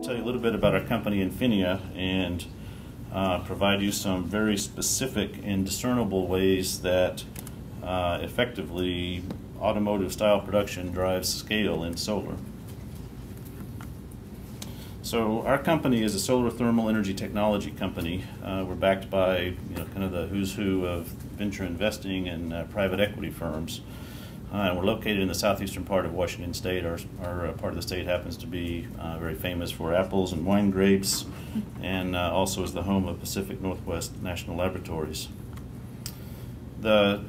tell you a little bit about our company, Infinia, and provide you some very specific and discernible ways that effectively automotive style production drives scale in solar. So our company is a solar thermal energy technology company. We're backed by kind of the who's who of venture investing and private equity firms. And we're located in the southeastern part of Washington State. Our part of the state happens to be very famous for apples and wine grapes, and also is the home of Pacific Northwest National Laboratories. The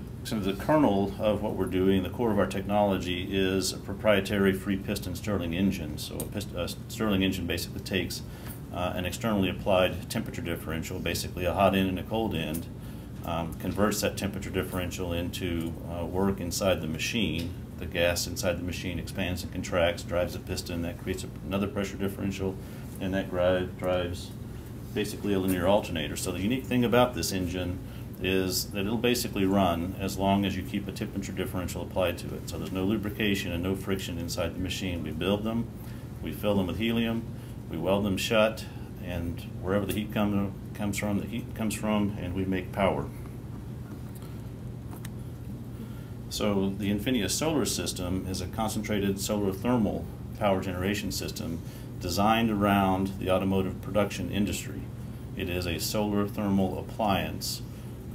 kernel of what we're doing, the core of our technology, is a proprietary free-piston Stirling engine. So a Stirling engine basically takes an externally applied temperature differential, basically a hot end and a cold end, converts that temperature differential into work inside the machine. The gas inside the machine expands and contracts, drives a piston, that creates another pressure differential, and that drives basically a linear alternator. So the unique thing about this engine is that it'll basically run as long as you keep a temperature differential applied to it. So there's no lubrication and no friction inside the machine. We build them, we fill them with helium, we weld them shut, and wherever the heat comes from, the heat comes from, and we make power. So the Infinia solar system is a concentrated solar thermal power generation system designed around the automotive production industry. It is a solar thermal appliance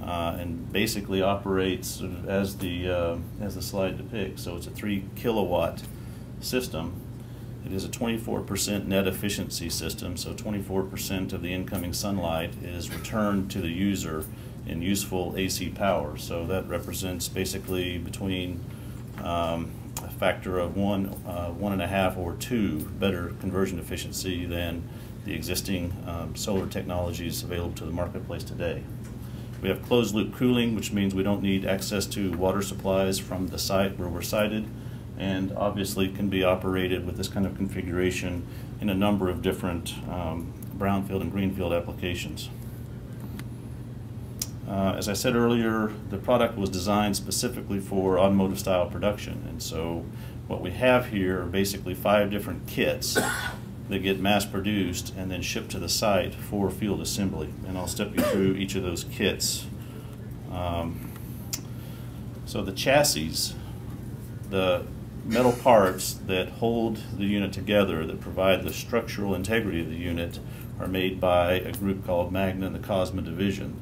and basically operates sort of as the slide depicts. So it's a 3 kilowatt system. It is a 24% net efficiency system, so 24% of the incoming sunlight is returned to the user in useful AC power. So that represents basically between a factor of 1.5 or 2 better conversion efficiency than the existing solar technologies available to the marketplace today. We have closed loop cooling, which means we don't need access to water supplies from the site where we're sited, and obviously can be operated with this kind of configuration in a number of different brownfield and greenfield applications. As I said earlier, the product was designed specifically for automotive style production, and so what we have here are basically 5 different kits that get mass produced and then shipped to the site for field assembly, and I'll step you through each of those kits. So the chassis, the metal parts that hold the unit together, that provide the structural integrity of the unit, are made by a group called Magna and the Cosma Division.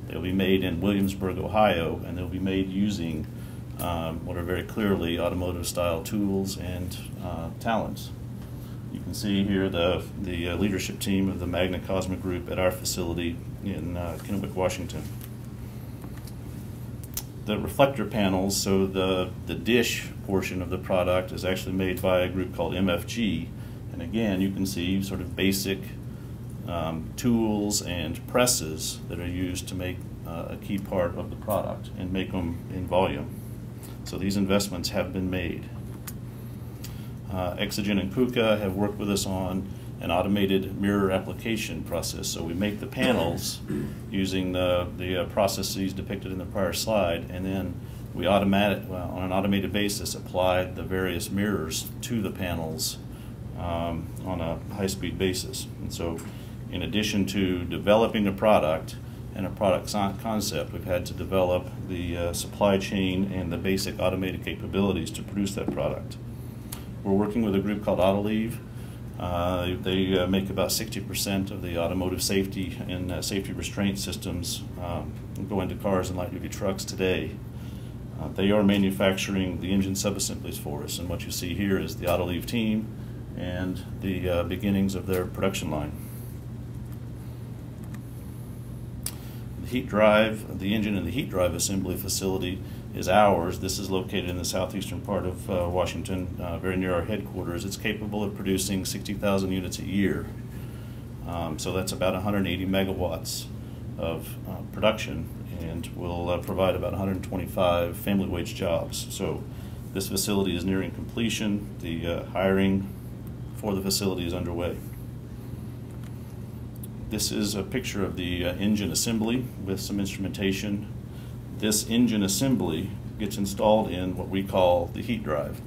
They'll be made in Williamsburg, Ohio, and they'll be made using what are very clearly automotive style tools and talents. You can see here the leadership team of the Magna Cosma Group at our facility in Kennewick, Washington. The reflector panels, so the dish portion of the product, is actually made by a group called MFG, and again you can see sort of basic tools and presses that are used to make a key part of the product and make them in volume. So these investments have been made. Exogen and Puka have worked with us on an automated mirror application process. So we make the panels using the processes depicted in the prior slide, and then we on an automated basis apply the various mirrors to the panels on a high-speed basis. And so in addition to developing a product and a product concept, we've had to develop the supply chain and the basic automated capabilities to produce that product. We're working with a group called Autoliv. They make about 60% of the automotive safety and safety restraint systems go into cars and light-duty trucks today. They are manufacturing the engine subassemblies for us, and what you see here is the Autoliv team and the beginnings of their production line. The heat drive, the engine and the heat drive assembly facility is ours. This is located in the southeastern part of Washington, very near our headquarters. It's capable of producing 60,000 units a year. So that's about 180 megawatts of production, and will provide about 125 family wage jobs. So this facility is nearing completion. The hiring for the facility is underway. This is a picture of the engine assembly with some instrumentation. This engine assembly gets installed in what we call the heat drive.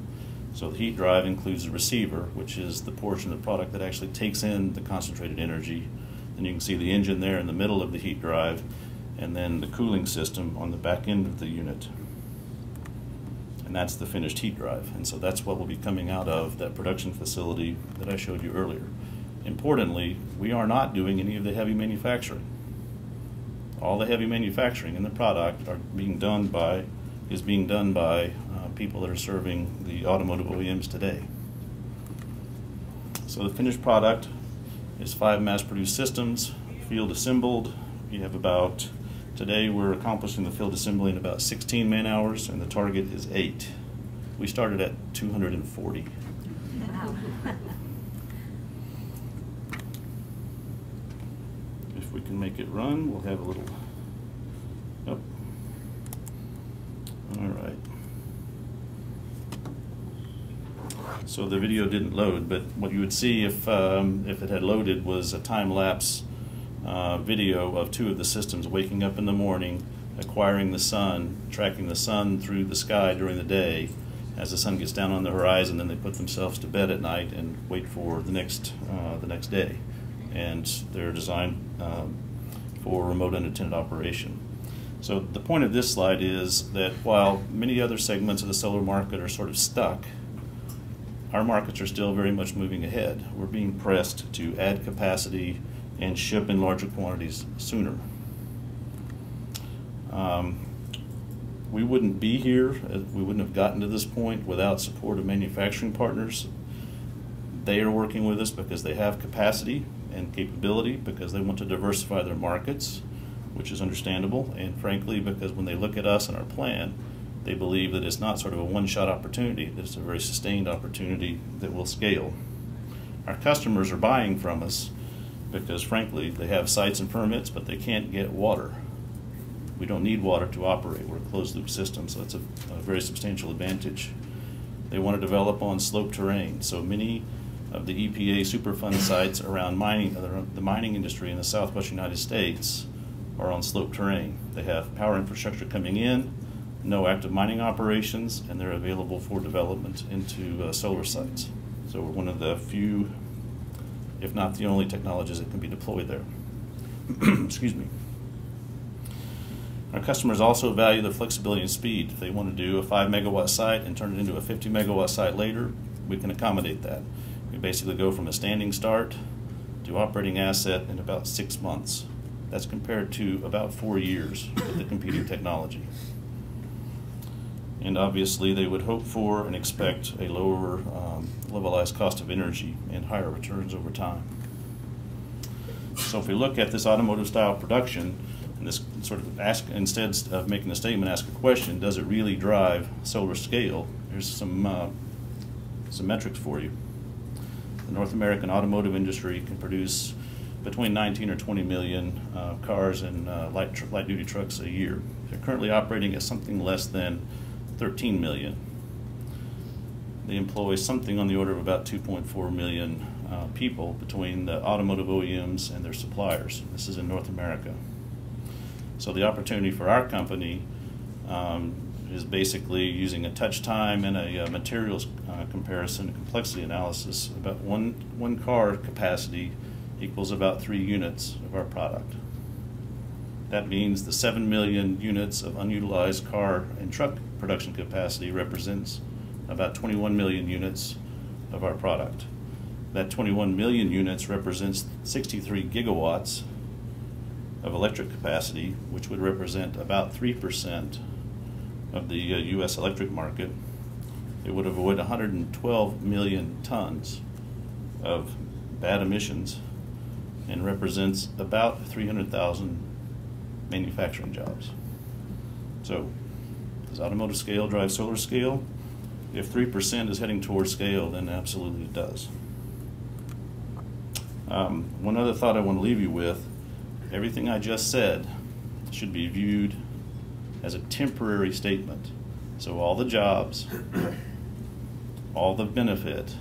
So the heat drive includes the receiver, which is the portion of the product that actually takes in the concentrated energy. And you can see the engine there in the middle of the heat drive, and then the cooling system on the back end of the unit. And that's the finished heat drive. And so that's what will be coming out of that production facility that I showed you earlier. Importantly, we are not doing any of the heavy manufacturing. All the heavy manufacturing in the product is being done by people that are serving the automotive OEMs today. So the finished product is 5 mass-produced systems, field assembled. You have about, today we're accomplishing the field assembly in about 16 man-hours, and the target is 8. We started at 240. Wow. If we can make it run, we'll have a little, oh, all right. So the video didn't load, but what you would see if it had loaded was a time-lapse video of 2 of the systems waking up in the morning, acquiring the sun, tracking the sun through the sky during the day. As the sun gets down on the horizon, then they put themselves to bed at night and wait for the next day. And they're designed for remote unattended operation. So the point of this slide is that while many other segments of the solar market are sort of stuck, our markets are still very much moving ahead. We're being pressed to add capacity and ship in larger quantities sooner. We wouldn't be here, we wouldn't have gotten to this point without support of manufacturing partners. They are working with us because they have capacity and capability, because they want to diversify their markets, which is understandable, and frankly because when they look at us and our plan, they believe that it's not sort of a one-shot opportunity, that it's a very sustained opportunity that will scale. Our customers are buying from us because, frankly, they have sites and permits, but they can't get water. We don't need water to operate. We're a closed-loop system, so that's a very substantial advantage. They want to develop on slope terrain, so many of the EPA Superfund sites around the mining industry in the southwestern United States are on slope terrain. They have power infrastructure coming in, no active mining operations, and they're available for development into solar sites. So we're one of the few, if not the only, technologies that can be deployed there. Excuse me. Our customers also value the flexibility and speed. If they want to do a 5 megawatt site and turn it into a 50 megawatt site later, we can accommodate that. We basically go from a standing start to operating asset in about 6 months. That's compared to about 4 years with the competing technology. And obviously they would hope for and expect a lower levelized cost of energy and higher returns over time. So if we look at this automotive style production, and this sort of instead of making a statement, ask a question: does it really drive solar scale? Here's some metrics for you. The North American automotive industry can produce between 19 or 20 million cars and light-duty trucks a year. They're currently operating at something less than 13 million. They employ something on the order of about 2.4 million people between the automotive OEMs and their suppliers. This is in North America. So the opportunity for our company is basically using a touch time and a materials comparison and complexity analysis. About one car capacity equals about 3 units of our product. That means the 7 million units of unutilized car and truck production capacity represents about 21 million units of our product. That 21 million units represents 63 gigawatts of electric capacity, which would represent about 3% of the U.S. electric market. It would avoid 112 million tons of bad emissions and represents about 300,000 manufacturing jobs. So, does automotive scale drive solar scale? If 3% is heading towards scale, then absolutely it does. One other thought I want to leave you with: everything I just said should be viewed as a temporary statement. So all the jobs, all the benefit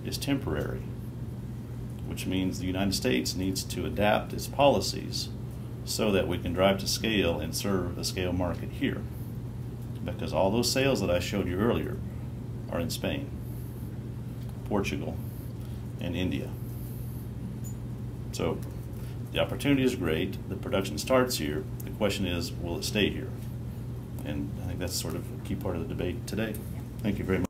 is temporary, which means the United States needs to adapt its policies so that we can drive to scale and serve the scale market here. Because all those sales that I showed you earlier are in Spain, Portugal, and India. So the opportunity is great. The production starts here. The question is, will it stay here? And I think that's sort of a key part of the debate today. Thank you very much.